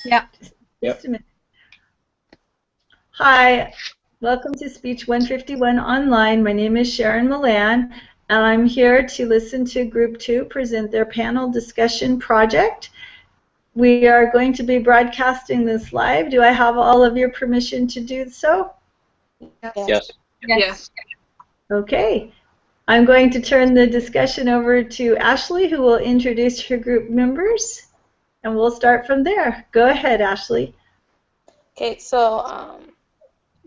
Yeah. Just Yep. a minute. Hi, welcome to Speech 151 Online. My name is Sharon Milan, and I'm here to listen to Group 2 present their panel discussion project. We are going to be broadcasting this live. Do I have all of your permission to do so? Yes. Yes. Okay. I'm going to turn the discussion over to Ashley, who will introduce her group members, and we'll start from there. Go ahead, Ashley. Okay, so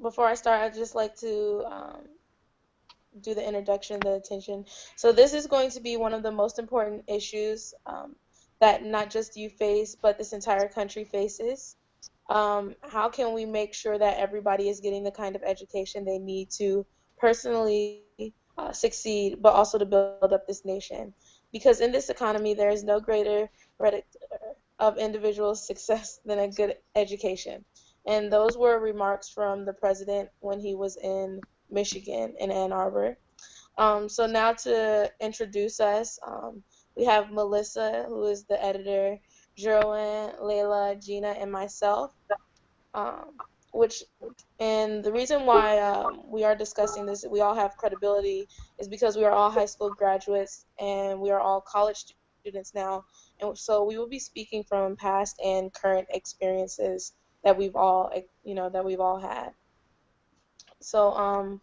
before I start, I'd just like to do the introduction, the attention. So this is going to be one of the most important issues that not just you face, but this entire country faces. How can we make sure that everybody is getting the kind of education they need to personally succeed, but also to build up this nation? Because in this economy, there is no greater predictor of individual success than a good education. And those were remarks from the president when he was in Michigan, in Ann Arbor. So now to introduce us, we have Melissa, who is the editor, Jerwin, Layla, Gina, and myself. Um, which and the reason why we are discussing this, we all have credibility, is because we are all high school graduates and we are all college students now, and so we will be speaking from past and current experiences that we've all, that we've all had. So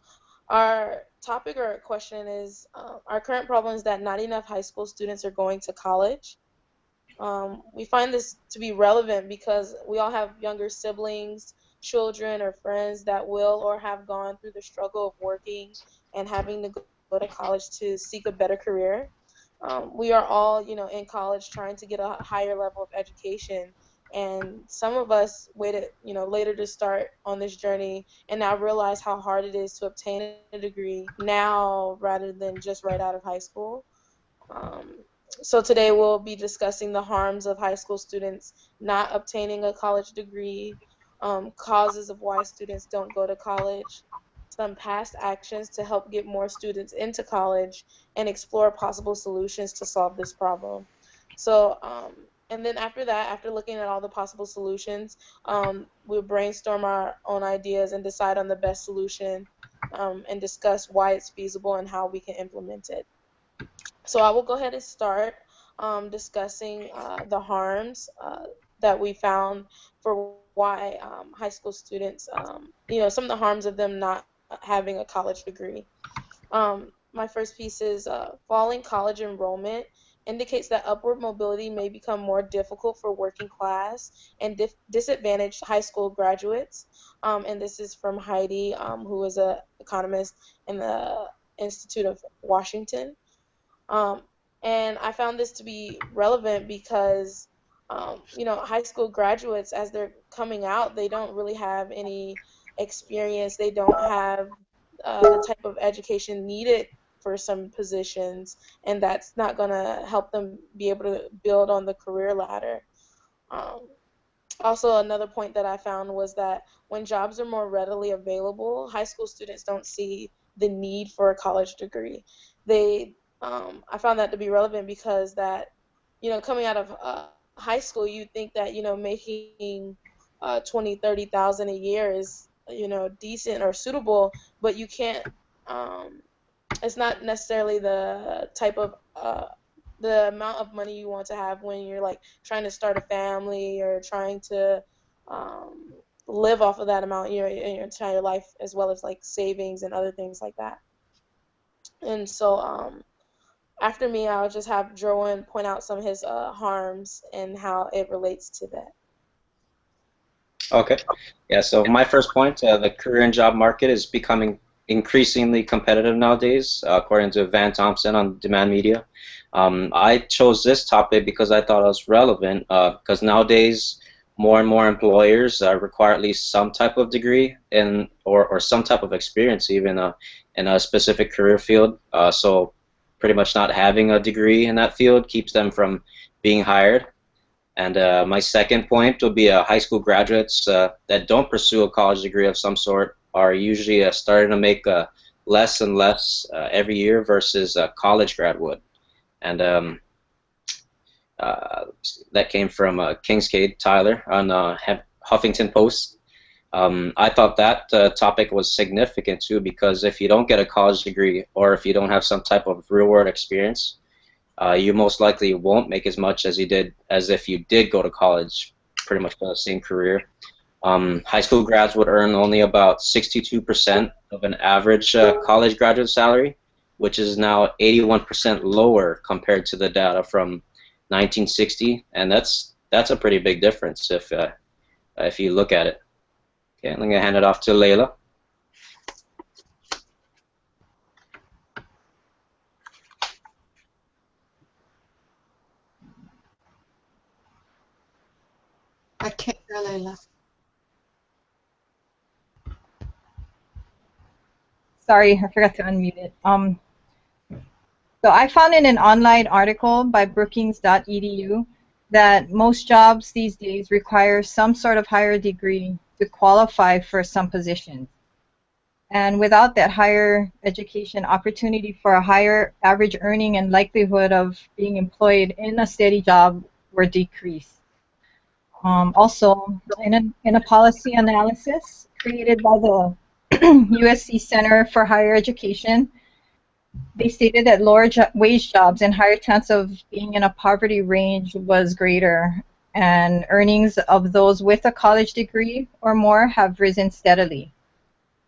our topic or question is our current problem is that not enough high school students are going to college. We find this to be relevant because we all have younger siblings, children, or friends that will or have gone through the struggle of working and having to go to college to seek a better career. We are all, in college trying to get a higher level of education. And some of us waited, later to start on this journey and now realize how hard it is to obtain a degree now rather than just right out of high school. Um, so today we'll be discussing the harms of high school students not obtaining a college degree, causes of why students don't go to college, some past actions to help get more students into college, and explore possible solutions to solve this problem. So, and then after that, after looking at all the possible solutions, we'll brainstorm our own ideas and decide on the best solution, and discuss why it's feasible and how we can implement it. So I will go ahead and start discussing the harms that we found for why high school students, some of the harms of them not having a college degree. My first piece is falling college enrollment indicates that upward mobility may become more difficult for working class and disadvantaged high school graduates. And this is from Heidi, who is an economist in the Institute of Washington. Um, and I found this to be relevant because, high school graduates, as they're coming out, they don't really have any experience. They don't have the type of education needed for some positions, and that's not going to help them be able to build on the career ladder. Um, Also, another point that I found was that when jobs are more readily available, high school students don't see the need for a college degree. I found that to be relevant because that, coming out of high school, you think that, making 20, 30,000 a year is, decent or suitable, but you can't. Um, it's not necessarily the type of the amount of money you want to have when you're like trying to start a family or trying to um, live off of that amount in your entire life, as well as like savings and other things like that. And so after me, I'll just have Jerwin point out some of his harms and how it relates to that. Okay. Yeah, so my first point, the career and job market is becoming increasingly competitive nowadays, according to Van Thompson on Demand Media. I chose this topic because I thought it was relevant, because nowadays more and more employers require at least some type of degree or some type of experience even in a specific career field. So pretty much not having a degree in that field keeps them from being hired. And my second point would be high school graduates that don't pursue a college degree of some sort are usually starting to make less and less every year versus a college grad would. And that came from Kingscade Tyler on Huffington Post. I thought that topic was significant too, because if you don't get a college degree or if you don't have some type of real-world experience, you most likely won't make as much as you did as if you did go to college, pretty much for the same career. High school grads would earn only about 62% of an average college graduate salary, which is now 81% lower compared to the data from 1960, and that's a pretty big difference if you look at it. Okay, I'm gonna hand it off to Layla. I can't hear Layla. Sorry, I forgot to unmute it. So I found in an online article by Brookings.edu that most jobs these days require some sort of higher degree to qualify for some positions. And without that higher education, opportunity for a higher average earning and likelihood of being employed in a steady job were decreased. Also, in a policy analysis created by the USC Center for Higher Education, they stated that lower wage jobs and higher chance of being in a poverty range was greater, and earnings of those with a college degree or more have risen steadily,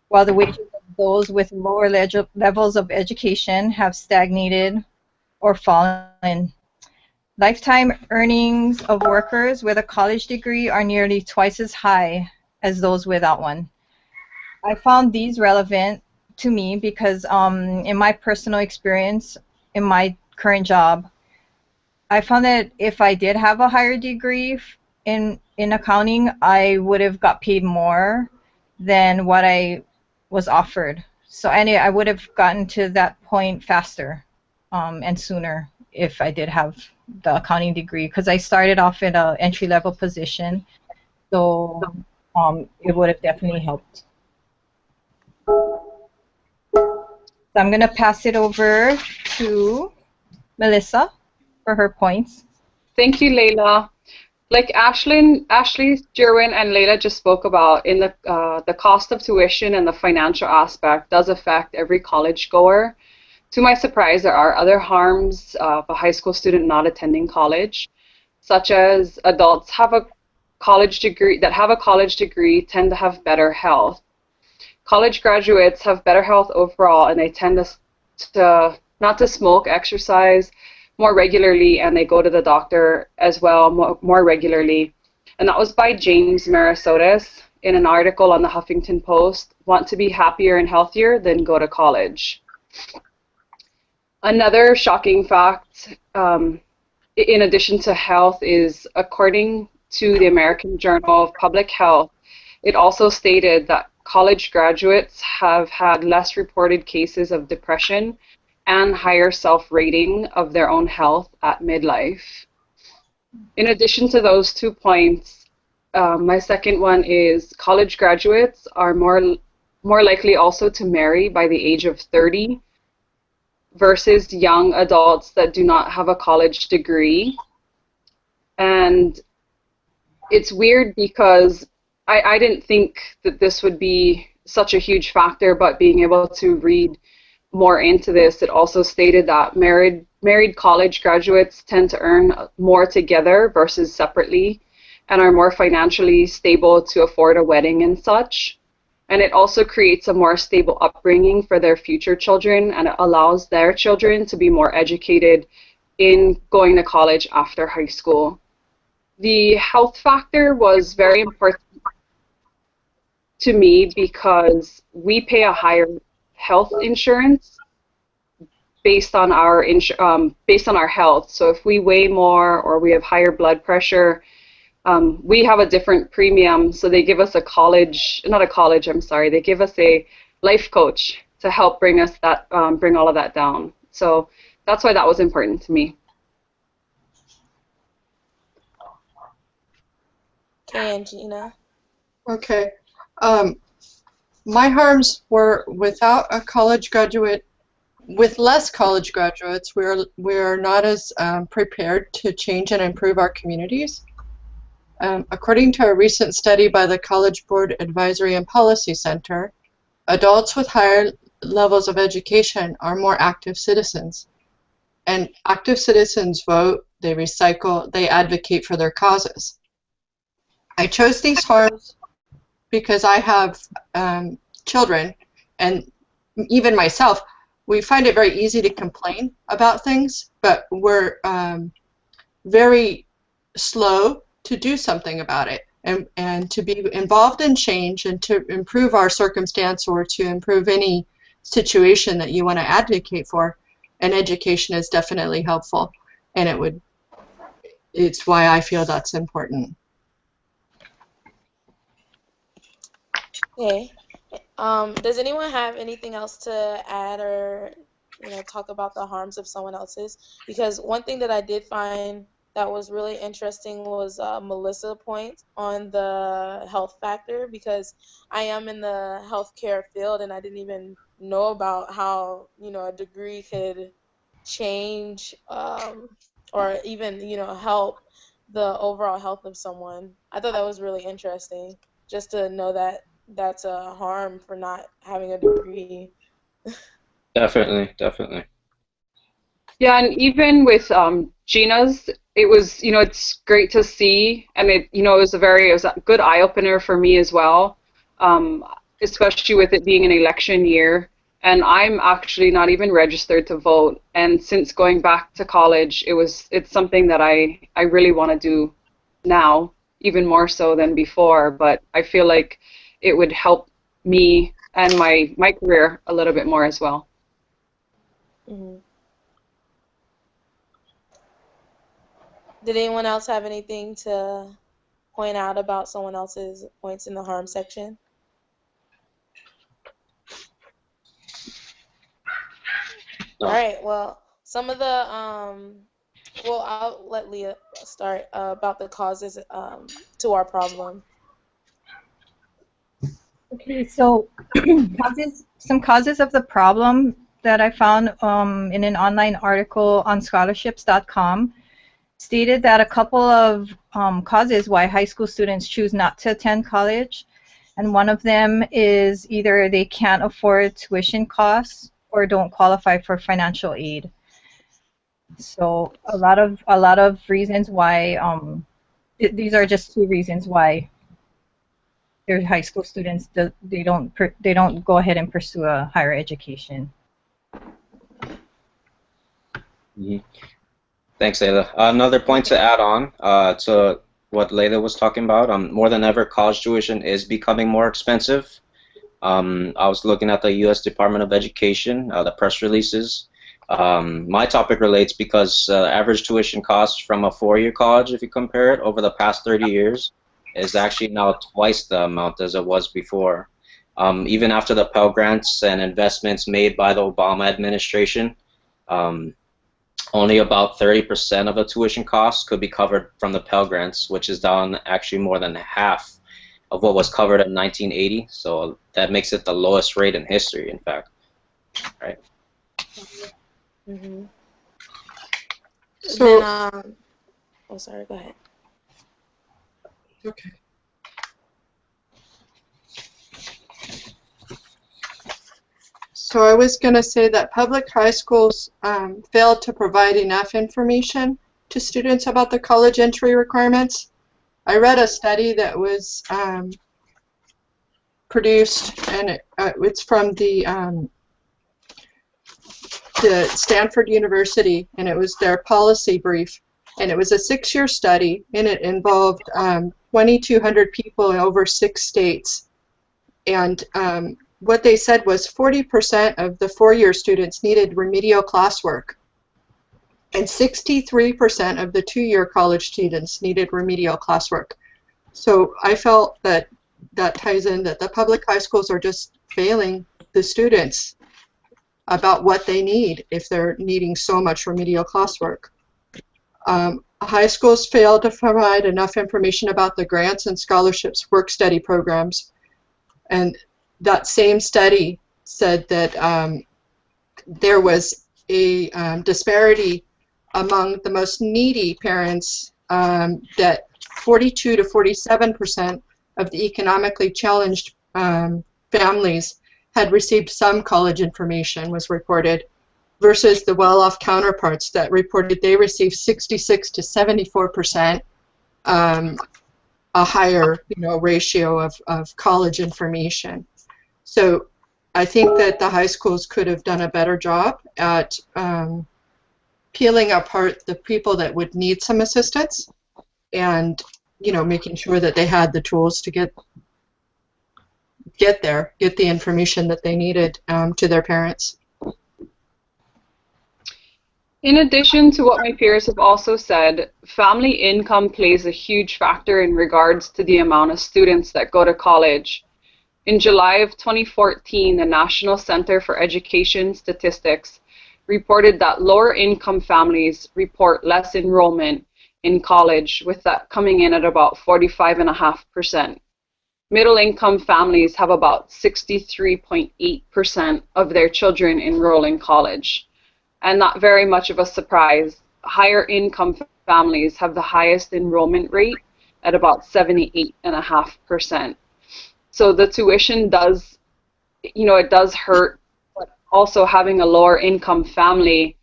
while the wages of those with lower levels of education have stagnated or fallen. Lifetime earnings of workers with a college degree are nearly twice as high as those without one. I found these relevant to me because in my personal experience, in my current job, I found that if I did have a higher degree in accounting, I would have got paid more than what I was offered. So anyway, I would have gotten to that point faster and sooner if I did have the accounting degree, because I started off in an entry-level position, so it would have definitely helped. So I'm going to pass it over to Melissa for her points. Thank you, Layla. Like Ashley, Jerwin, and Layla just spoke about, in the cost of tuition and the financial aspect does affect every college goer. To my surprise, there are other harms of a high school student not attending college, such as adults have a college degree tend to have better health. College graduates have better health overall, and they tend to not to smoke, exercise more regularly, and they go to the doctor as well more regularly. And that was by James Marasotis in an article on the Huffington Post. Want to be happier and healthier? Then go to college. Another shocking fact, in addition to health, is according to the American Journal of Public Health, it also stated that college graduates have had less reported cases of depression and higher self-rating of their own health at midlife. In addition to those 2 points, my second one is college graduates are more likely also to marry by the age of 30 versus young adults that do not have a college degree. And it's weird because I didn't think that this would be such a huge factor, but being able to read more into this, it also stated that married college graduates tend to earn more together versus separately and are more financially stable to afford a wedding and such. And it also creates a more stable upbringing for their future children, and it allows their children to be more educated in going to college after high school. The health factor was very important to me because we pay a higher health insurance based on our health. So if we weigh more or we have higher blood pressure, we have a different premium. So they give us they give us a life coach to help bring us that, bring all of that down. So that's why that was important to me. Okay, Angina. Okay. My harms were without a college graduate with less college graduates, we're not as prepared to change and improve our communities. According to a recent study by the College Board Advisory and Policy Center, adults with higher levels of education are more active citizens. And active citizens vote, they recycle, they advocate for their causes. I chose these harms because I have children, and even myself, we find it very easy to complain about things, but we're very slow to do something about it and to be involved in change and to improve our circumstance or to improve any situation that you want to advocate for. And education is definitely helpful, and it's why I feel that's important. Okay. Does anyone have anything else to add or talk about the harms of someone else's? Because one thing that I did find that was really interesting was Melissa's point on the health factor, because I am in the healthcare field and I didn't even know about how a degree could change or even help the overall health of someone. I thought that was really interesting, just to know that that's a harm for not having a degree. Definitely, definitely. Yeah, and even with Gina's, it was, it's great to see, and it was a good eye opener for me as well, especially with it being an election year. And I'm actually not even registered to vote. And since going back to college, it's something that I really want to do now, even more so than before. But I feel like it would help me and my career a little bit more as well. Mm-hmm. Did anyone else have anything to point out about someone else's points in the harm section? No. All right, well, some of the, well, I'll let Leah start about the causes to our problem. Okay, so some causes of the problem that I found in an online article on scholarships.com stated that a couple of causes why high school students choose not to attend college, and one of them is either they can't afford tuition costs or don't qualify for financial aid. So a lot of reasons why these are just two reasons why their high school students they don't go ahead and pursue a higher education. Mm-hmm. Thanks, Layla. Another point to add on to what Layla was talking about, more than ever, college tuition is becoming more expensive. I was looking at the U.S. Department of Education, the press releases. My topic relates because average tuition costs from a four-year college, if you compare it over the past 30 years, is actually now twice the amount as it was before. Even after the Pell Grants and investments made by the Obama administration, only about 30% of the tuition costs could be covered from the Pell Grants, which is down actually more than half of what was covered in 1980. So that makes it the lowest rate in history, in fact. Right? Mm-hmm. So, Then, oh, sorry, go ahead. okay. So I was going to say that public high schools failed to provide enough information to students about the college entry requirements. I read a study that was produced, and it's from the Stanford University, and it was their policy brief. And it was a 6-year study, and it involved 2,200 people in over 6 states. And what they said was 40% of the 4-year students needed remedial classwork, and 63% of the 2-year college students needed remedial classwork. So I felt that that ties in that the public high schools are just failing the students about what they need if they're needing so much remedial classwork. High schools fail to provide enough information about the grants and scholarships work-study programs. And that same study said that there was a disparity among the most needy parents, that 42 to 47% of the economically challenged families had received some college information, was reported, versus the well-off counterparts that reported they received 66 to 74%, a higher ratio of college information. So I think that the high schools could have done a better job at peeling apart the people that would need some assistance, and making sure that they had the tools to get the information that they needed to their parents. In addition to what my peers have also said, family income plays a huge factor in regards to the amount of students that go to college. In July of 2014, the National Center for Education Statistics reported that lower income families report less enrollment in college, with that coming in at about 45.5%. Middle income families have about 63.8% of their children enroll in college. And not very much of a surprise, higher income families have the highest enrollment rate at about 78.5%. So the tuition does, it does hurt, but also having a lower income family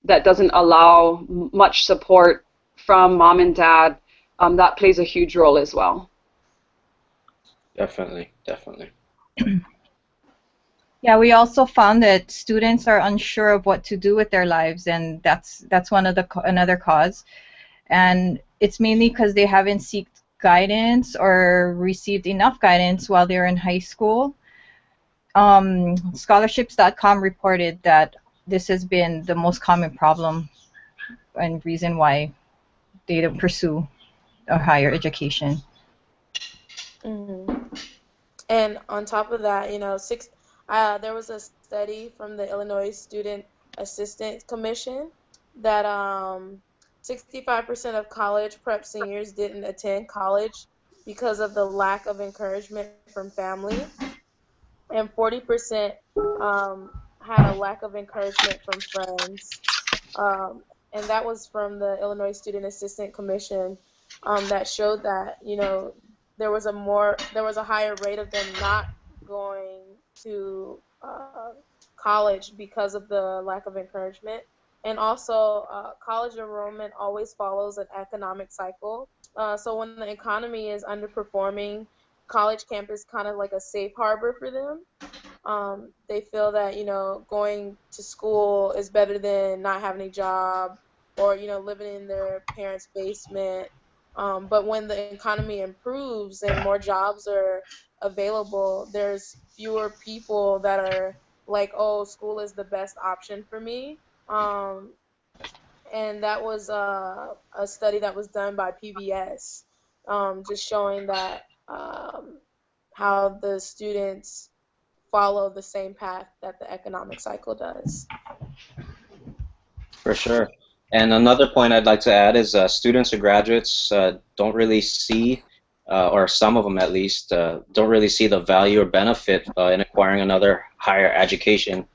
that doesn't allow much support from mom and dad, that plays a huge role as well. Definitely, definitely. Yeah, we also found that students are unsure of what to do with their lives, and that's another cause. And it's mainly because they haven't sought guidance or received enough guidance while they're in high school. Scholarships.com reported that this has been the most common problem and reason why they don't pursue a higher education. Mm-hmm. And on top of that, there was a study from the Illinois Student Assistance Commission that 65% of college prep seniors didn't attend college because of the lack of encouragement from family, and 40% had a lack of encouragement from friends. And that was from the Illinois Student Assistance Commission, that showed that there was a higher rate of them not going to college because of the lack of encouragement. And also, college enrollment always follows an economic cycle. So when the economy is underperforming, college campus kind of like a safe harbor for them. They feel that going to school is better than not having a job, or living in their parents' basement. But when the economy improves and more jobs are available, there's fewer people that are like, oh, school is the best option for me. And that was a study that was done by PBS, just showing that how the students follow the same path that the economic cycle does. For sure. And another point I'd like to add is students or graduates don't really see, or some of them at least, don't really see the value or benefit in acquiring another higher education.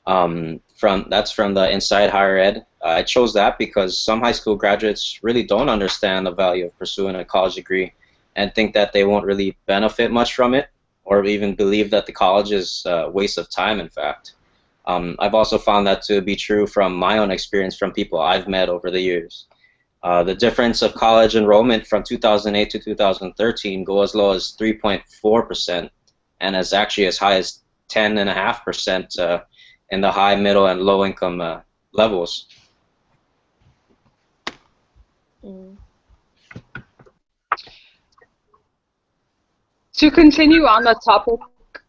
That's from the Inside Higher Ed. I chose that because some high school graduates really don't understand the value of pursuing a college degree and think that they won't really benefit much from it, or even believe that the college is a waste of time, in fact. I've also found that to be true from my own experience from people I've met over the years. The difference of college enrollment from 2008 to 2013 go as low as 3.4% and as actually as high as 10.5% in the high, middle, and low income levels. Mm. To continue on the topic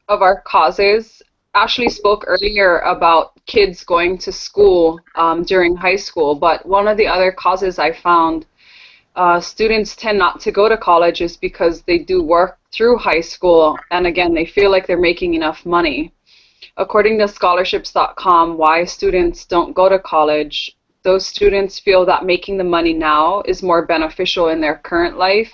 of our causes, Ashley spoke earlier about kids going to school during high school, but one of the other causes I found students tend not to go to college is because they do work through high school, and again, they feel like they're making enough money. According to scholarships.com, why students don't go to college, those students feel that making the money now is more beneficial in their current life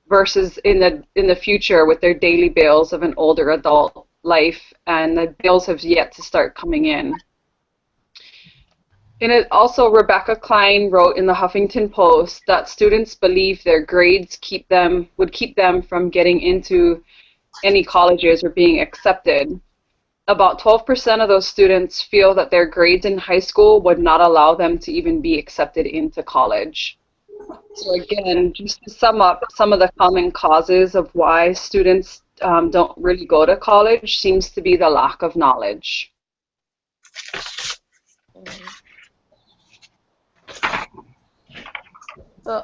versus in the future with their daily bills of an older adult life, and the bills have yet to start coming in. And it also, Rebecca Klein wrote in the Huffington Post that students believe their grades would keep them from getting into any colleges or being accepted. About 12% of those students feel that their grades in high school would not allow them to even be accepted into college. So again, just to sum up, some of the common causes of why students don't really go to college seems to be the lack of knowledge. So,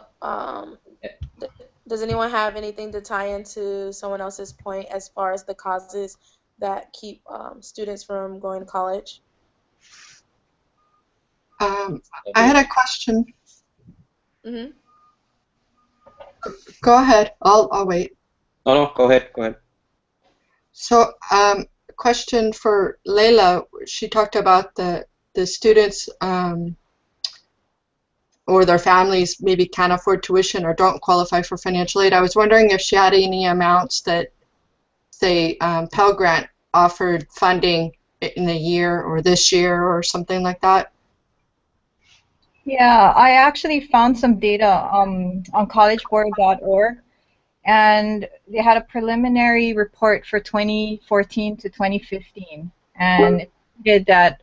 does anyone have anything to tie into someone else's point as far as the causes that keep students from going to college? I had a question. Mm-hmm. Go ahead. I'll wait. No, go ahead. Go ahead. So, question for Leila. She talked about the students or their families maybe can't afford tuition or don't qualify for financial aid. I was wondering if she had any amounts that, say, Pell Grant offered funding in a year or this year or something like that. Yeah, I actually found some data on collegeboard.org, and they had a preliminary report for 2014 to 2015, and it stated that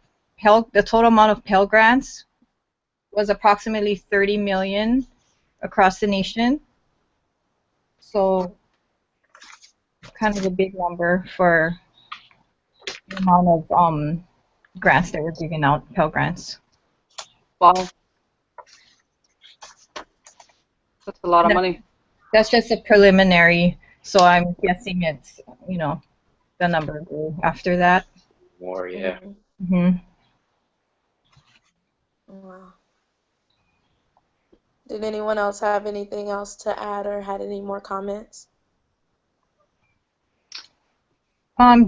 the total amount of Pell Grants was approximately 30 million across the nation. So kind of a big number for the amount of grants that were given out, Pell Grants. Wow. That's a lot of money. That's just a preliminary, so I'm guessing it's, the number grew after that. More, yeah. Mm-hmm. Wow. Did anyone else have anything else to add or had any more comments?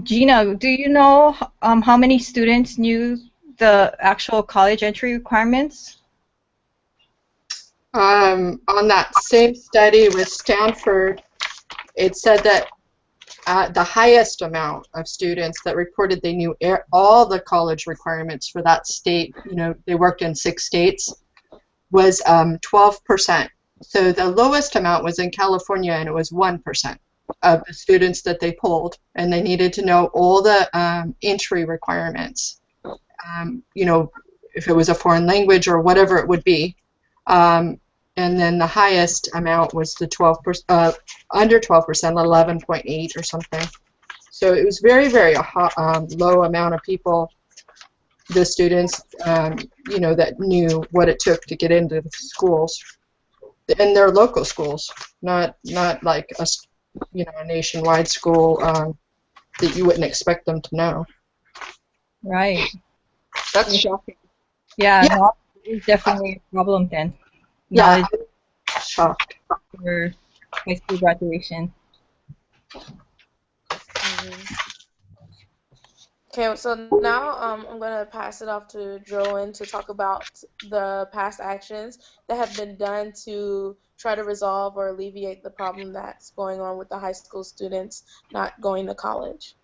Gina, do you know how many students knew the actual college entry requirements? On that same study with Stanford, it said that the highest amount of students that reported they knew all the college requirements for that state, they worked in 6 states, was 12%. So the lowest amount was in California, and it was 1% of the students that they polled, and they needed to know all the entry requirements, if it was a foreign language or whatever it would be. And then the highest amount was the 12%, under 12%, 11.8 or something. So it was very, very low amount of people, the students, that knew what it took to get into the schools, and their local schools, not like a nationwide school that you wouldn't expect them to know. Right. That's shocking. Yeah. It's definitely a problem then. Yeah, I'm shocked. For high school graduation. Okay, so now I'm going to pass it off to Joanne to talk about the past actions that have been done to try to resolve or alleviate the problem that's going on with the high school students not going to college.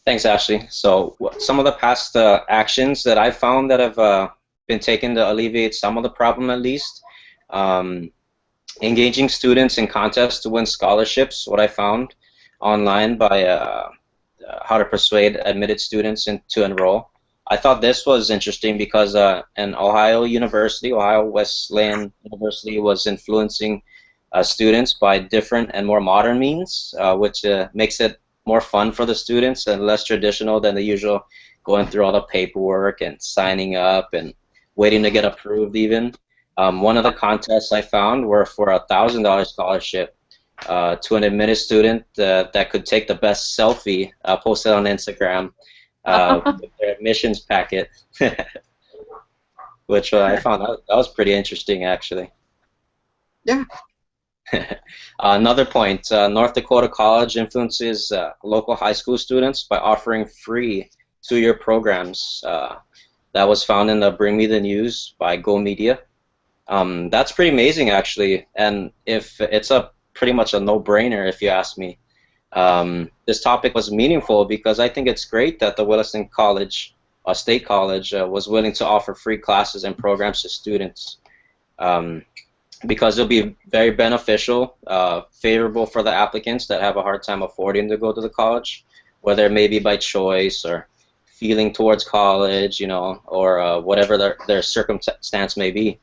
Thanks, Ashley. So some of the past actions that I found that have been taken to alleviate some of the problem, at least, engaging students in contests to win scholarships, what I found online by how to persuade admitted students to enroll. I thought this was interesting because an Ohio Wesleyan University was influencing students by different and more modern means, which makes it more fun for the students and less traditional than the usual going through all the paperwork and signing up and waiting to get approved even. One of the contests I found were for a $1,000 scholarship to an admitted student that could take the best selfie posted on Instagram with their admissions packet, which I found that was pretty interesting, actually. Yeah. Another point, North Dakota College influences local high school students by offering free 2-year programs. That was found in the Bring Me the News by Go Media. That's pretty amazing, actually, and if it's pretty much a no-brainer, if you ask me. This topic was meaningful because I think it's great that the Williston College a state college, was willing to offer free classes and programs to students, because it'll be very beneficial, favorable for the applicants that have a hard time affording to go to the college, whether it may be by choice or feeling towards college, you know, or whatever their circumstance may be.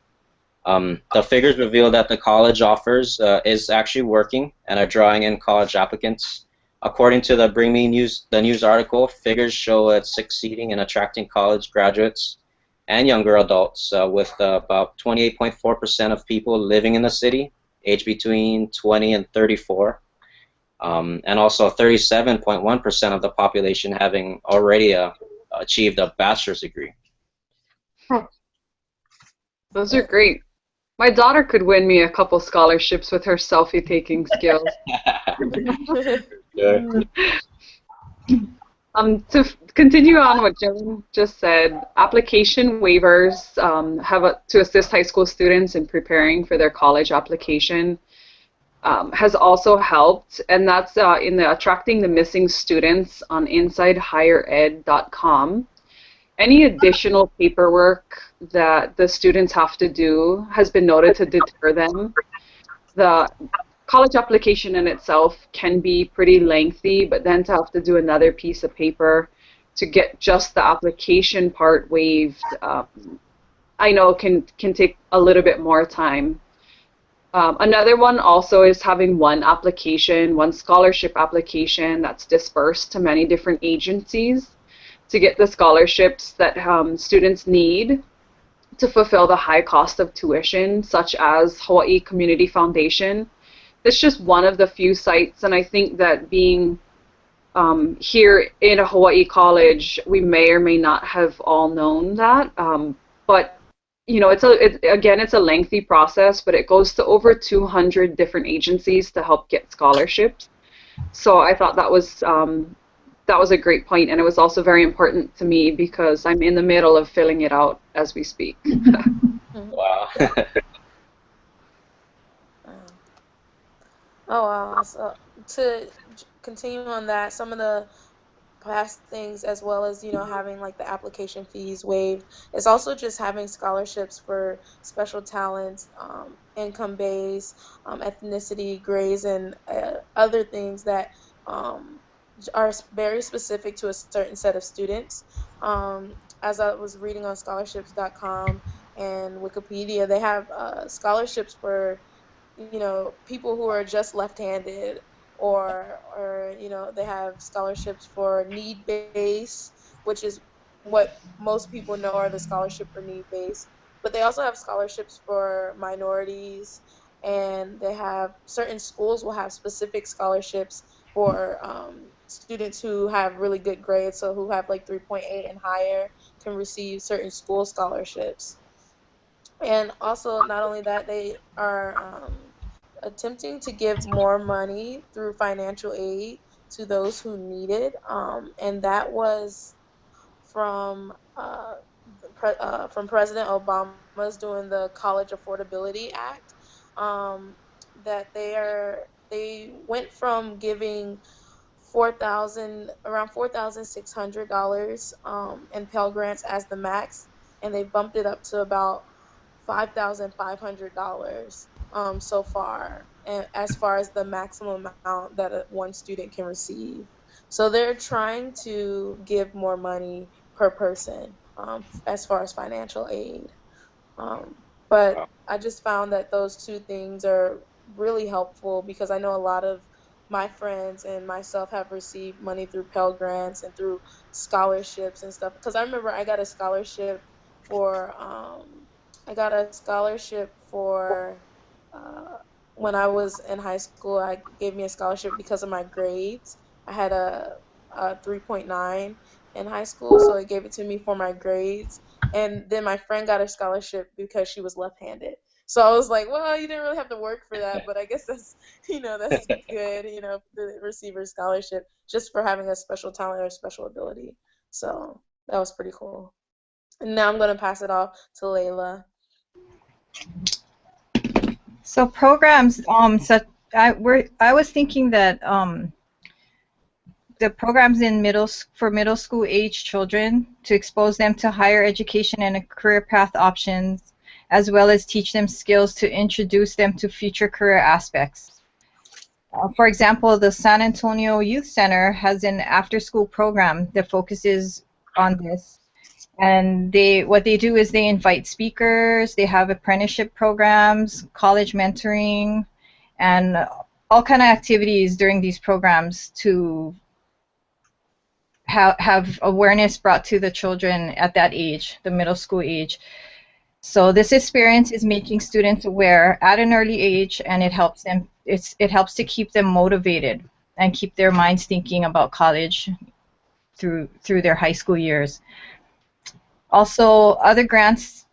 The figures reveal that the college offers is actually working and are drawing in college applicants. According to the Bring Me News, the news article, figures show it's succeeding in attracting college graduates and younger adults, with about 28.4% of people living in the city, aged between 20 and 34, and also 37.1% of the population having already achieved a bachelor's degree. Those are great. My daughter could win me a couple scholarships with her selfie-taking skills. Sure. To continue on what Jillian just said, application waivers to assist high school students in preparing for their college application has also helped, and that's in the Attracting the Missing Students on InsideHigherEd.com. Any additional paperwork that the students have to do has been noted to deter them. The college application in itself can be pretty lengthy, but then to have to do another piece of paper to get just the application part waived, I know can take a little bit more time. Another one also is having one scholarship application that's dispersed to many different agencies to get the scholarships that students need to fulfill the high cost of tuition, such as Hawaii Community Foundation. It's just one of the few sites, and I think that being here in a Hawaii college, we may or may not have all known that. But you know, it's a lengthy process, but it goes to over 200 different agencies to help get scholarships. So I thought that was a great point, and it was also very important to me because I'm in the middle of filling it out as we speak. Wow. Oh wow! So to continue on that, some of the past things, as well as having like the application fees waived, it's also just having scholarships for special talents, income base, ethnicity, grades, and other things that are very specific to a certain set of students. As I was reading on scholarships.com and Wikipedia, they have scholarships for people who are just left-handed, or they have scholarships for need-based, which is what most people know are the scholarship for need-based. But they also have scholarships for minorities, and they have certain schools will have specific scholarships for students who have really good grades, so who have like 3.8 and higher can receive certain school scholarships. And also, not only that, they are attempting to give more money through financial aid to those who need it, and that was from President Obama's doing the College Affordability Act. That they went from giving around $4,600 in Pell Grants as the max, and they bumped it up to about $5,500 so far, and as far as the maximum amount that one student can receive. So they're trying to give more money per person as far as financial aid. But I just found that those two things are really helpful, because I know a lot of my friends and myself have received money through Pell Grants and through scholarships and stuff. Because I remember I got a scholarship for when I was in high school. I gave me a scholarship because of my grades. I had a 3.9 in high school, so it gave it to me for my grades. And then my friend got a scholarship because she was left-handed. So I was like, well, you didn't really have to work for that, but I guess that's that's good, the receiver's scholarship, just for having a special talent or a special ability. So that was pretty cool. And now I'm going to pass it off to Layla. So programs, I was thinking that the programs in for middle school age children to expose them to higher education and career path options, as well as teach them skills to introduce them to future career aspects. For example, the San Antonio Youth Center has an after-school program that focuses on this. And what they do is they invite speakers, they have apprenticeship programs, college mentoring, and all kind of activities during these programs to have awareness brought to the children at that age, the middle school age. So this experience is making students aware at an early age, and it helps them. It helps to keep them motivated and keep their minds thinking about college through their high school years. Also, other grants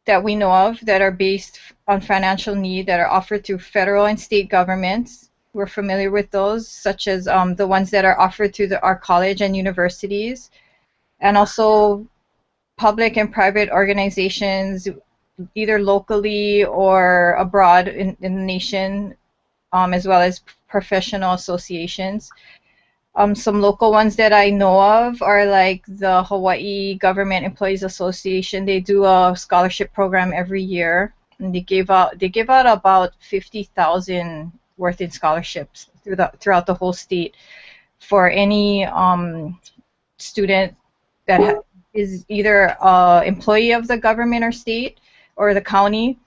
that we know of that are based on financial need that are offered through federal and state governments. We're familiar with those, such as the ones that are offered through our college and universities, and also public and private organizations, either locally or abroad in the nation, as well as professional associations. Some local ones that I know of are like the Hawaii Government Employees Association. They do a scholarship program every year, and they give out about 50,000 worth in scholarships throughout the whole state for any student that is either an employee of the government or state or the county,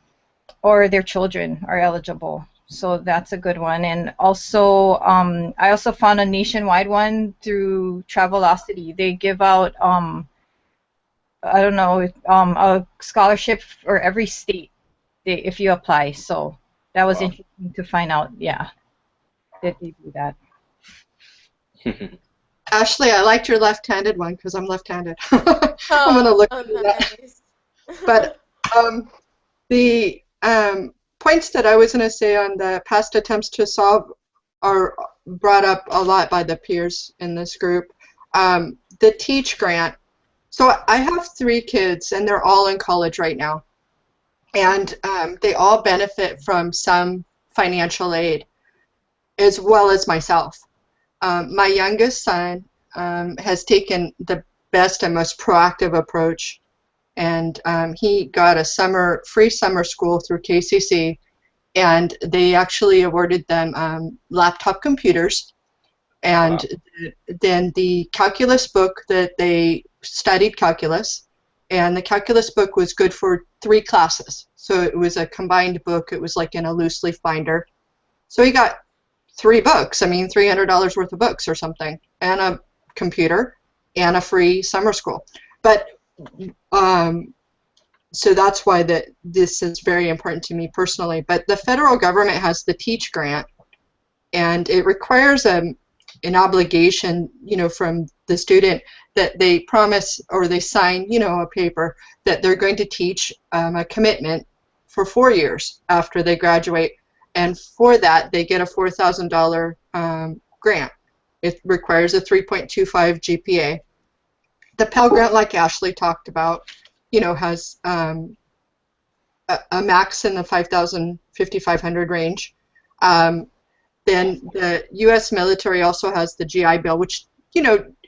or their children are eligible. So that's a good one. And also, I also found a nationwide one through Travelocity. They give out, I don't know, a scholarship for every state if you apply. So that was interesting to find out, yeah, that they do that. Ashley, I liked your left-handed one because I'm left-handed. I'm going to look into that. But the points that I was going to say on the past attempts to solve are brought up a lot by the peers in this group. The TEACH grant. So I have 3 kids, and they're all in college right now. And they all benefit from some financial aid, as well as myself. My youngest son has taken the best and most proactive approach, and he got a free summer school through KCC, and they actually awarded them laptop computers. And then the calculus book that they studied calculus, and the calculus book was good for 3 classes. So it was a combined book. It was like in a loose leaf binder. So he got 3 books. I mean, $300 worth of books or something, and a computer, and a free summer school. But so that's why this is very important to me personally. But the federal government has the TEACH grant, and it requires an obligation, from the student that they promise or they sign, a paper that they're going to teach a commitment for 4 years after they graduate. And for that, they get a $4,000 grant. It requires a 3.25 GPA. The Pell Grant, like Ashley talked about, has a max in the 5,500 range. Then the U.S. military also has the GI Bill, which,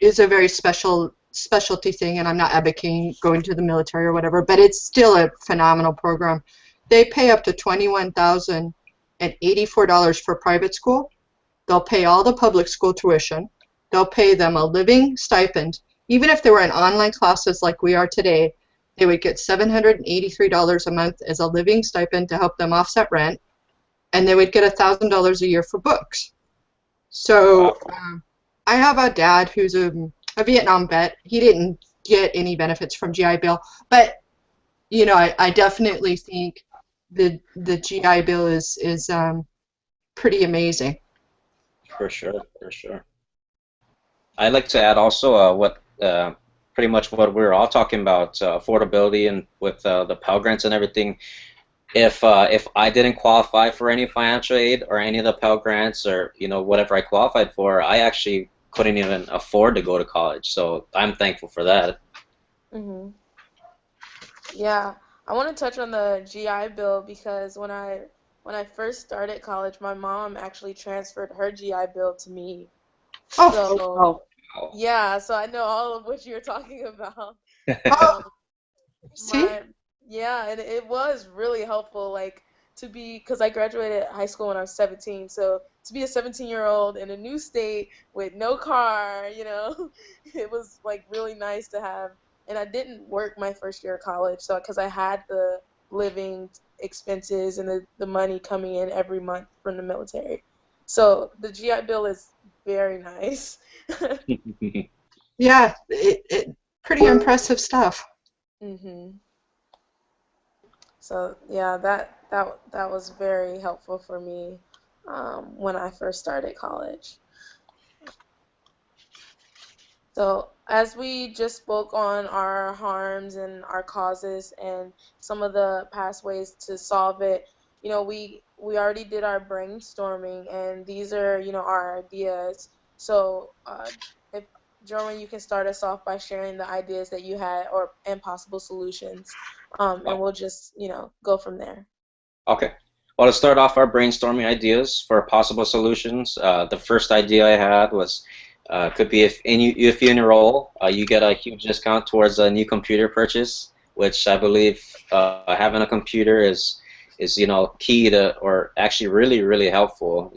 is a very specialty thing, and I'm not advocating going to the military or whatever, but it's still a phenomenal program. They pay up to $21,084 for private school. They'll pay all the public school tuition. They'll pay them a living stipend. Even if they were in online classes like we are today, they would get $783 a month as a living stipend to help them offset rent, and they would get $1,000 a year for books. So I have a dad who's a Vietnam vet. He didn't get any benefits from GI Bill, but I definitely think the GI Bill is pretty amazing. For sure. I'd like to add also what pretty much what we're all talking about, affordability, and with the Pell Grants and everything. If I didn't qualify for any financial aid or any of the Pell Grants or whatever I qualified for, I actually couldn't even afford to go to college. So I'm thankful for that. Mhm. Yeah, I want to touch on the GI Bill because when I first started college, my mom actually transferred her GI Bill to me. Oh, Oh, Yeah, so I know all of what you're talking about. oh, Um, see? my yeah, and it was really helpful, like to be because I graduated high school when I was 17, so to be a 17-year-old in a new state with no car, it was like really nice to have. And I didn't work my first year of college, so because I had the living expenses and the money coming in every month from the military. So the GI Bill is very nice. Yeah, pretty impressive stuff. hmm So yeah, that was very helpful for me when I first started college. So as we just spoke on our harms and our causes and some of the past ways to solve it, we already did our brainstorming, and these are our ideas. So if Jerome, you can start us off by sharing the ideas that you had and possible solutions, and we'll just go from there. Okay. Well, to start off our brainstorming ideas for possible solutions, the first idea I had was could be if you enroll, you get a huge discount towards a new computer purchase, which I believe having a computer is key to, or actually really helpful,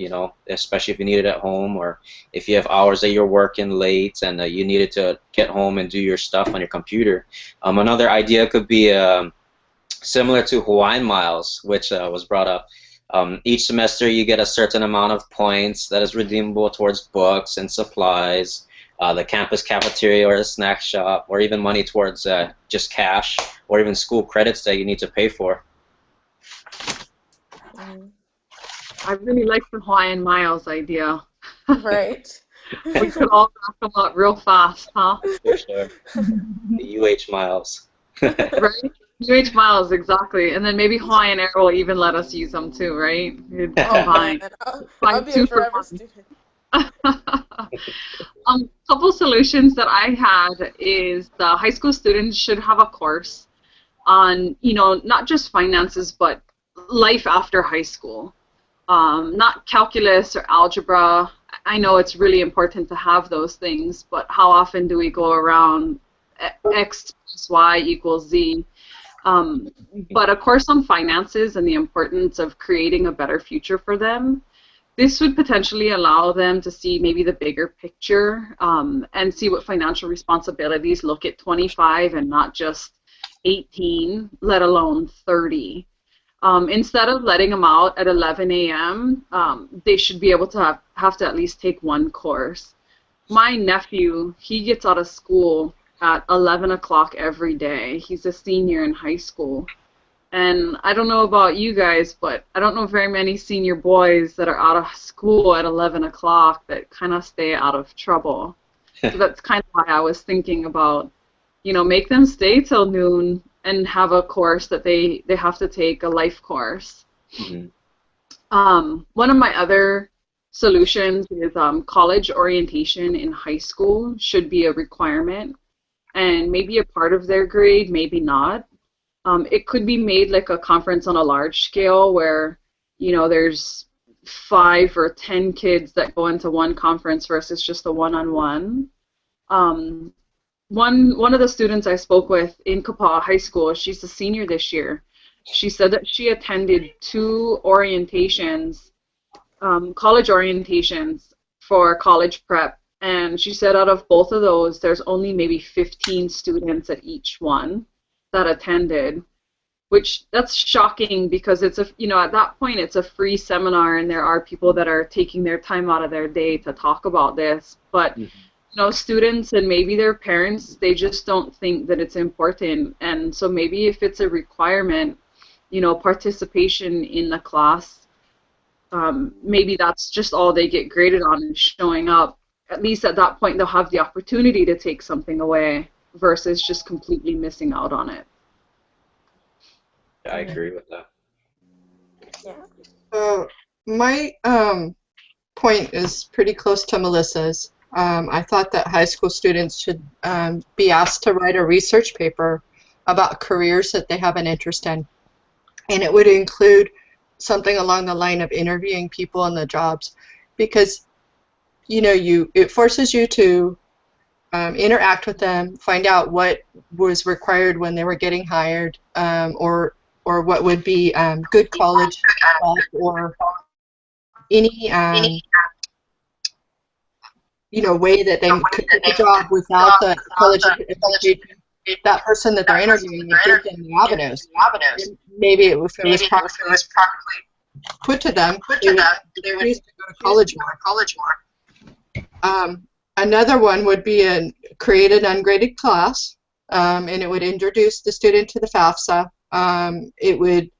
especially if you need it at home, or if you have hours that you're working late and you needed to get home and do your stuff on your computer. Another idea could be similar to Hawaiian Miles, which was brought up. Each semester you get a certain amount of points that is redeemable towards books and supplies, the campus cafeteria or the snack shop, or even money towards just cash, or even school credits that you need to pay for. I really like the Hawaiian Miles idea. Right. We could all rack them up real fast, huh? For sure. The UH Miles. Right? UH Miles, exactly. And then maybe Hawaiian Air will even let us use them too, right? We'd Oh combine. man, I'll Combine be a two for forever one. student. Couple solutions that I had is the high school students should have a course on, not just finances, but life after high school. Not calculus or algebra. I know it's really important to have those things, but how often do we go around X plus Y equals Z? But a course on finances and the importance of creating a better future for them. This would potentially allow them to see maybe the bigger picture and see what financial responsibilities look at 25 and not just 18, let alone 30. Instead of letting them out at 11 a.m., they should be able to have to at least take one course. My nephew, he gets out of school at 11 o'clock every day. He's a senior in high school. And I don't know about you guys, but I don't know very many senior boys that are out of school at 11 o'clock that kind of stay out of trouble. So that's kind of why I was thinking about, make them stay till noon and have a course that they have to take, a life course. Mm-hmm. One of my other solutions is college orientation in high school should be a requirement and maybe a part of their grade, maybe not. It could be made like a conference on a large scale where, there's 5 or 10 kids that go into one conference versus just a one-on-one. One of the students I spoke with in Kapaa High School, she's a senior this year. She said that she attended 2 orientations, college orientations for college prep, and she said out of both of those, there's only maybe 15 students at each one that attended, which that's shocking because it's at that point it's a free seminar and there are people that are taking their time out of their day to talk about this, but students and maybe their parents, they just don't think that it's important. And so maybe if it's a requirement, participation in the class, maybe that's just all they get graded on is showing up. At least at that point they'll have the opportunity to take something away versus just completely missing out on it. I agree with that. Yeah. My point is pretty close to Melissa's. I thought that high school students should be asked to write a research paper about careers that they have an interest in. And it would include something along the line of interviewing people in the jobs. Because you know, it forces you to interact with them, find out what was required when they were getting hired, or what would be good college stuff, or any you know, way that they could get the job without the college education. That person that they're interviewing would give them the avenues. And maybe if it was properly put to them, they would choose to go to college more. Another one would be create an ungraded class, and it would introduce the student to the FAFSA. It would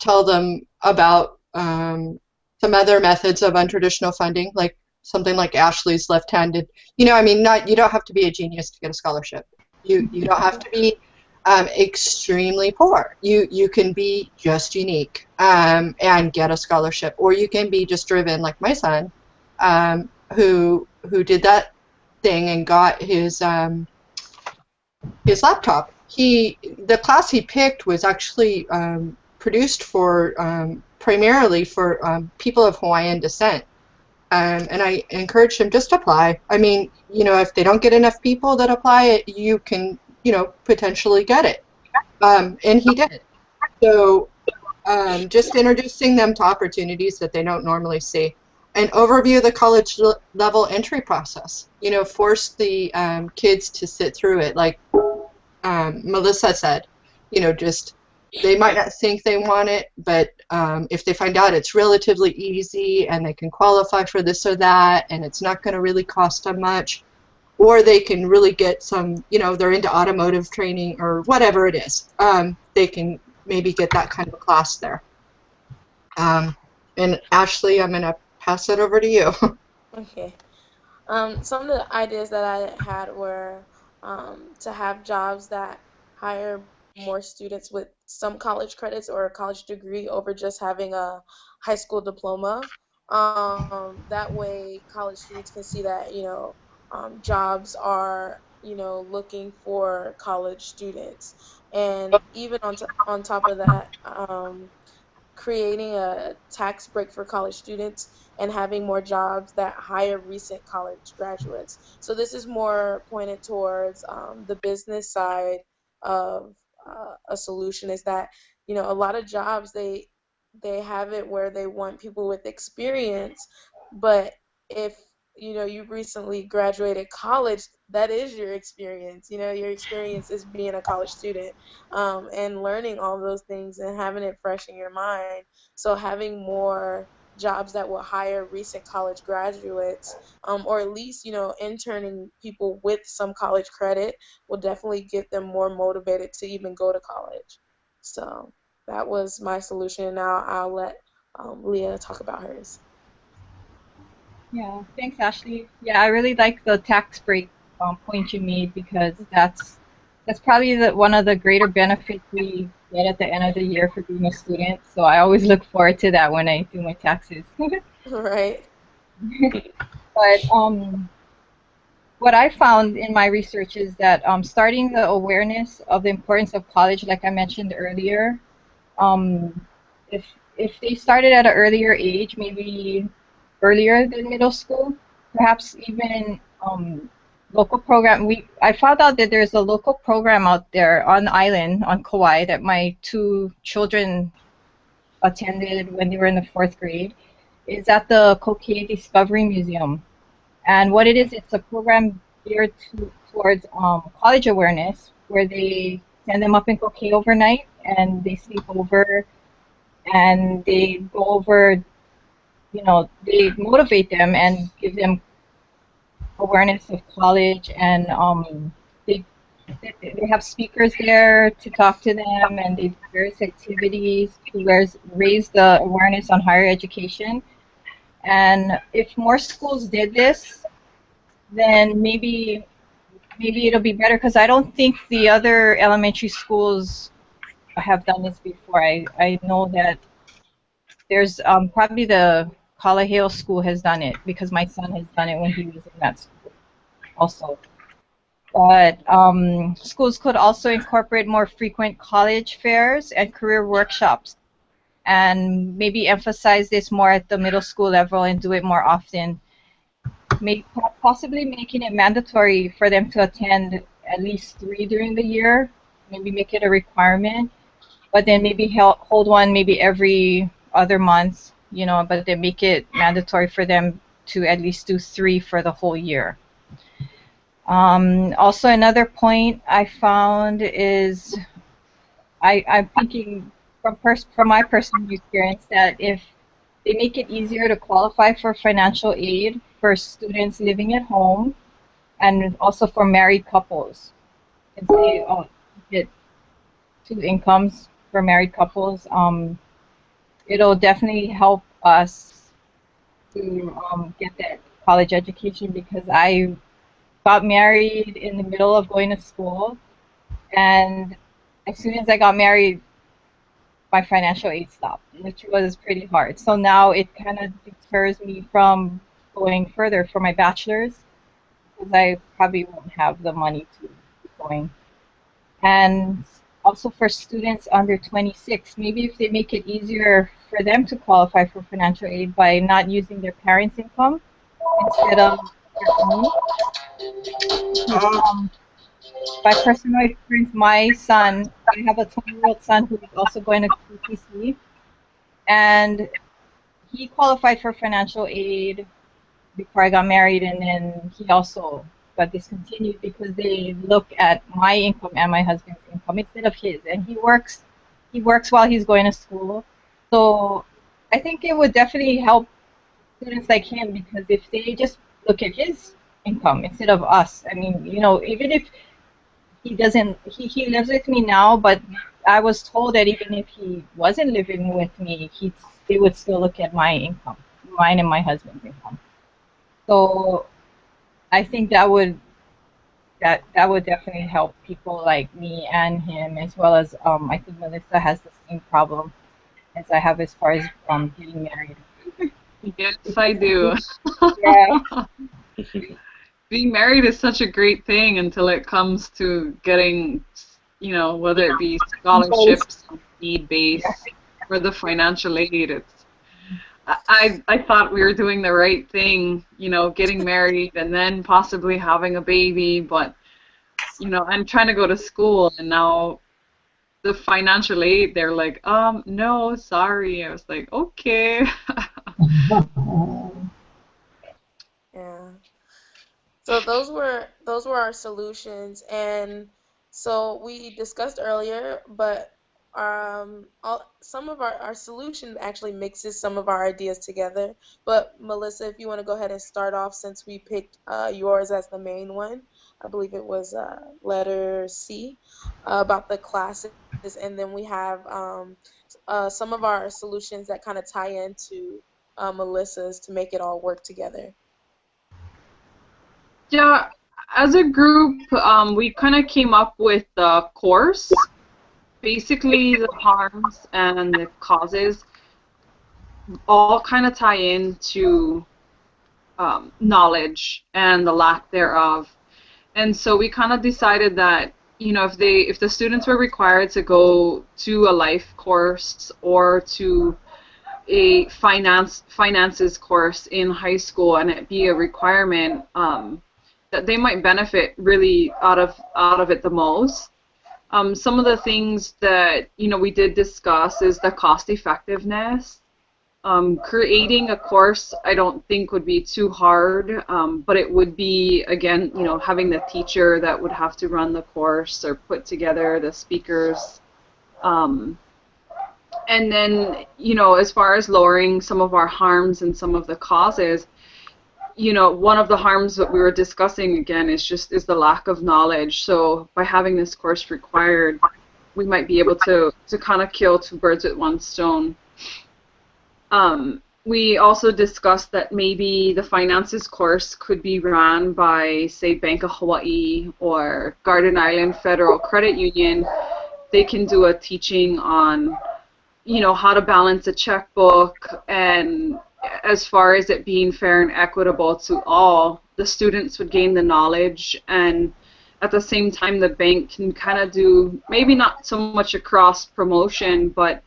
tell them about some other methods of untraditional funding, like something like Ashley's left-handed. You know, I mean, you don't have to be a genius to get a scholarship. You don't have to be extremely poor. You can be just unique and get a scholarship, or you can be just driven, like my son, who did that thing and got his laptop. The class he picked was actually produced for primarily for people of Hawaiian descent. And I encouraged him, just apply. I mean, you know, if they don't get enough people that apply, you can, you know, potentially get it. And he did. So just introducing them to opportunities that they don't normally see. And overview the college level entry process. You know, force the kids to sit through it. Like Melissa said, you know, just they might not think they want it, but if they find out it's relatively easy and they can qualify for this or that, and it's not going to really cost them much, or they can really get some, you know, they're into automotive training or whatever it is, they can maybe get that kind of a class there. And Ashley, I'm going to pass it over to you. Okay. Some of the ideas that I had were to have jobs that hire more students with some college credits or a college degree over just having a high school diploma. That way college students can see that, you know, jobs are, you know, looking for college students. And even on top of that, creating a tax break for college students and having more jobs that hire recent college graduates. So this is more pointed towards the business side of a solution, is that, you know, a lot of jobs, they have it where they want people with experience, but if, you know, you recently graduated college, that is your experience. You know, your experience is being a college student, and learning all those things and having it fresh in your mind. So having more jobs that will hire recent college graduates, or at least, you know, interning people with some college credit will definitely get them more motivated to even go to college. So that was my solution. Now I'll let Leah talk about hers. Yeah, thanks, Ashley. Yeah, I really like the tax break point you made, because that's probably one of the greater benefits we get at the end of the year for being a student. So I always look forward to that when I do my taxes. Right. But what I found in my research is that starting the awareness of the importance of college, like I mentioned earlier, if they started at an earlier age, maybe earlier than middle school, perhaps even local program. I found out that there's a local program out there on the island, on Kauai, that my 2 children attended when they were in the 4th grade. Is at the Kokea Discovery Museum. And what it is, it's a program geared towards college awareness, where they send them up in Kokea overnight, and they sleep over, and they go over, you know, they motivate them and give them awareness of college, and they have speakers there to talk to them, and they do various activities to raise the awareness on higher education. And if more schools did this, then maybe it'll be better, because I don't think the other elementary schools have done this before. I know that there's probably the Kalaheo school has done it, because my son has done it when he was in that school also. But schools could also incorporate more frequent college fairs and career workshops, and maybe emphasize this more at the middle school level and do it more often. possibly making it mandatory for them to attend at least 3 during the year, maybe make it a requirement, but then maybe hold one maybe every other month, but then make it mandatory for them to at least do 3 for the whole year. Also, another point I found is I'm thinking from my personal experience that if they make it easier to qualify for financial aid for students living at home and also for married couples, and say, oh, get 2 incomes for married couples, it'll definitely help us to get that college education, because I got married in the middle of going to school, and as soon as I got married, my financial aid stopped, which was pretty hard. So now it kind of deters me from going further for my bachelor's, because I probably won't have the money to keep going. And also for students under 26, maybe if they make it easier for them to qualify for financial aid by not using their parents' income instead of their own. By personal experience, my son, I have a 20-year-old son who is also going to QTC, and he qualified for financial aid before I got married, and then he also got discontinued because they look at my income and my husband's income instead of his, and he works while he's going to school. So I think it would definitely help students like him, because if they just look at his income instead of us, I mean, even if he doesn't, he lives with me now, but I was told that even if he wasn't living with me, they would still look at my income, mine and my husband's income. So I think that would definitely help people like me and him, as well as I think Melissa has the same problem as I have as far as getting married. Yes, I do. Yeah. Being married is such a great thing until it comes to getting, whether it be scholarships, need-based, or the financial aid. I thought we were doing the right thing, getting married and then possibly having a baby, but, I'm trying to go to school, and now the financial aid, they're like, no, sorry. I was like, okay. Yeah. So those were our solutions, and so we discussed earlier, but some of our solution actually mixes some of our ideas together. But Melissa, if you want to go ahead and start off, since we picked yours as the main one, I believe it was letter C, about the classes, and then we have some of our solutions that kind of tie into Melissa's to make it all work together. Yeah, as a group, we kind of came up with a course. Basically, the harms and the causes all kind of tie into knowledge and the lack thereof. And so we kind of decided that, if the students were required to go to a life course or to a finances course in high school, and it be a requirement, that they might benefit really out of it the most. Some of the things that we did discuss is the cost effectiveness. Creating a course, I don't think would be too hard, but it would be, again, having the teacher that would have to run the course or put together the speakers. And then, as far as lowering some of our harms and some of the causes, one of the harms that we were discussing, again, is the lack of knowledge. So by having this course required, we might be able to kind of kill 2 birds with 1 stone. We also discussed that maybe the finances course could be run by, say, Bank of Hawaii or Garden Island Federal Credit Union. They can do a teaching on, how to balance a checkbook, and as far as it being fair and equitable to all, the students would gain the knowledge, and at the same time the bank can kind of do, maybe not so much a cross promotion, but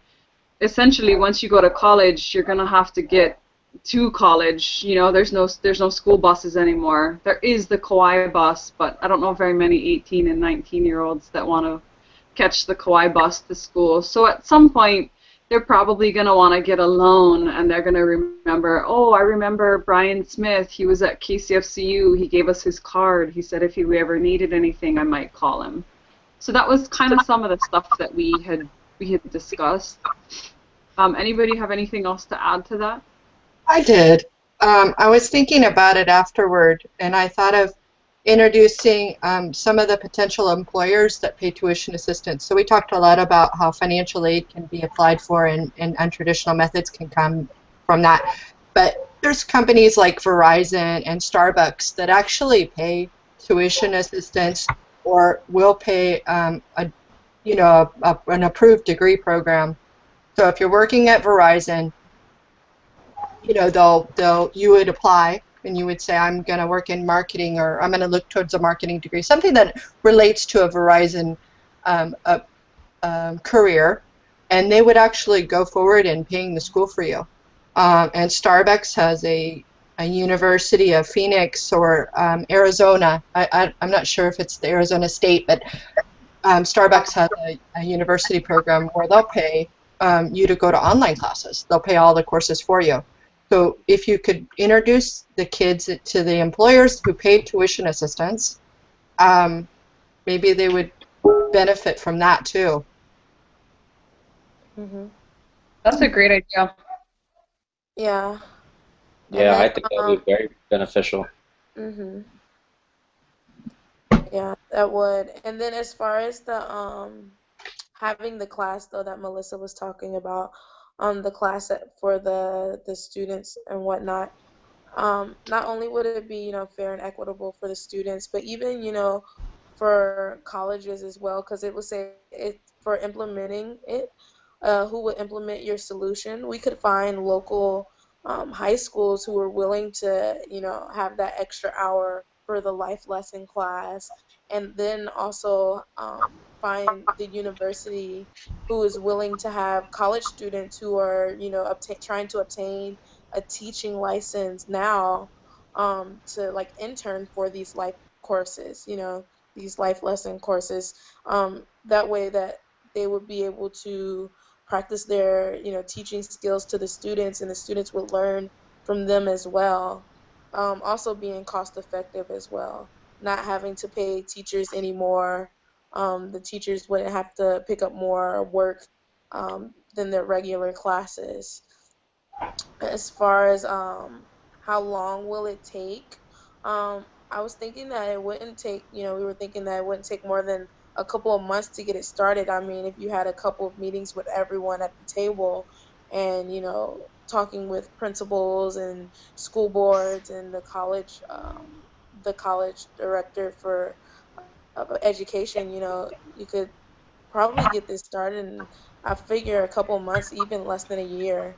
essentially once you go to college, you're going to have to get to college. You know, there's no school buses anymore. There is the Kauai bus, but I don't know very many 18 and 19-year-olds that want to catch the Kauai bus to school. So at some point, they're probably going to want to get a loan, and they're going to remember, oh, I remember Brian Smith. He was at KCFCU. He gave us his card. He said if we ever needed anything, I might call him. So that was kind of some of the stuff that we had discussed. Anybody have anything else to add to that? I did. I was thinking about it afterward, and I thought of introducing some of the potential employers that pay tuition assistance. So we talked a lot about how financial aid can be applied for and untraditional methods can come from that. But there's companies like Verizon and Starbucks that actually pay tuition assistance or will pay an approved degree program. So if you're working at Verizon, you know, you would apply and you would say, I'm going to work in marketing, or I'm going to look towards a marketing degree, something that relates to a Verizon career, and they would actually go forward in paying the school for you. And Starbucks has a University of Phoenix or Arizona. I'm not sure if it's the Arizona State, but Starbucks has a university program where they'll pay you to go to online classes. They'll pay all the courses for you. So if you could introduce the kids to the employers who pay tuition assistance, maybe they would benefit from that too. Mm-hmm. That's a great idea. Yeah. Yeah, I think that would be very beneficial. Mm-hmm. Yeah, that would. And then as far as the having the class though that Melissa was talking about, the class for the students and whatnot, not only would it be, you know, fair and equitable for the students, but even, you know, for colleges as well, because it would say it for implementing it, who would implement your solution. We could find local high schools who are willing to, you know, have that extra hour for the life lesson class, and then also find the university who is willing to have college students who are, you know, trying to obtain a teaching license now to like intern for these life courses, you know, these life lesson courses. That way that they would be able to practice their, you know, teaching skills to the students, and the students would learn from them as well. Also being cost effective as well, not having to pay teachers anymore. The teachers wouldn't have to pick up more work than their regular classes. As far as how long will it take, I was thinking that it wouldn't take, you know, we were thinking that it wouldn't take more than a couple of months to get it started. I mean, if you had a couple of meetings with everyone at the table and, you know, talking with principals and school boards and the college director for education, you know, you could probably get this started in, I figure, a couple of months, even less than a year,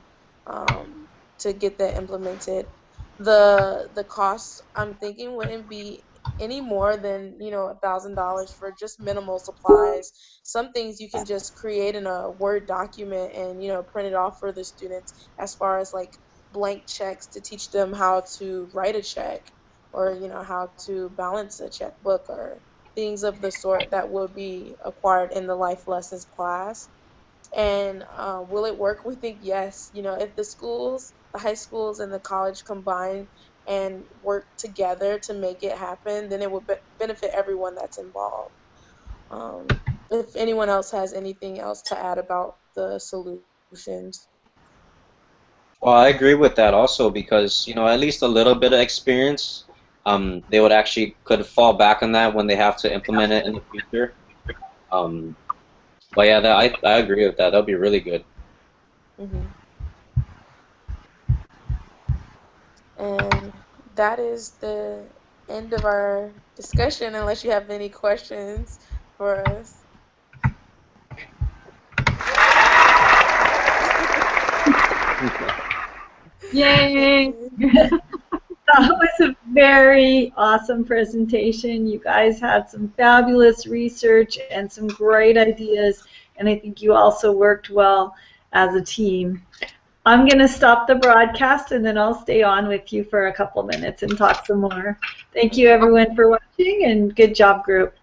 to get that implemented. The costs, I'm thinking, wouldn't be any more than, you know, $1,000 for just minimal supplies. Some things you can just create in a Word document and, you know, print it off for the students, as far as like blank checks to teach them how to write a check, or, you know, how to balance a checkbook, or things of the sort that will be acquired in the life lessons class. And will it work? We think yes. You know, if the schools, the high schools and the college combine and work together to make it happen, then it would benefit everyone that's involved. If anyone else has anything else to add about the solutions. Well, I agree with that also because, you know, at least a little bit of experience, they would actually could fall back on that when they have to implement it in the future. But yeah, I agree with that. That'll be really good. Mm-hmm. And that is the end of our discussion, unless you have any questions for us. Yay! That was a very awesome presentation. You guys had some fabulous research and some great ideas, and I think you also worked well as a team. I'm going to stop the broadcast and then I'll stay on with you for a couple minutes and talk some more. Thank you everyone for watching and good job, group.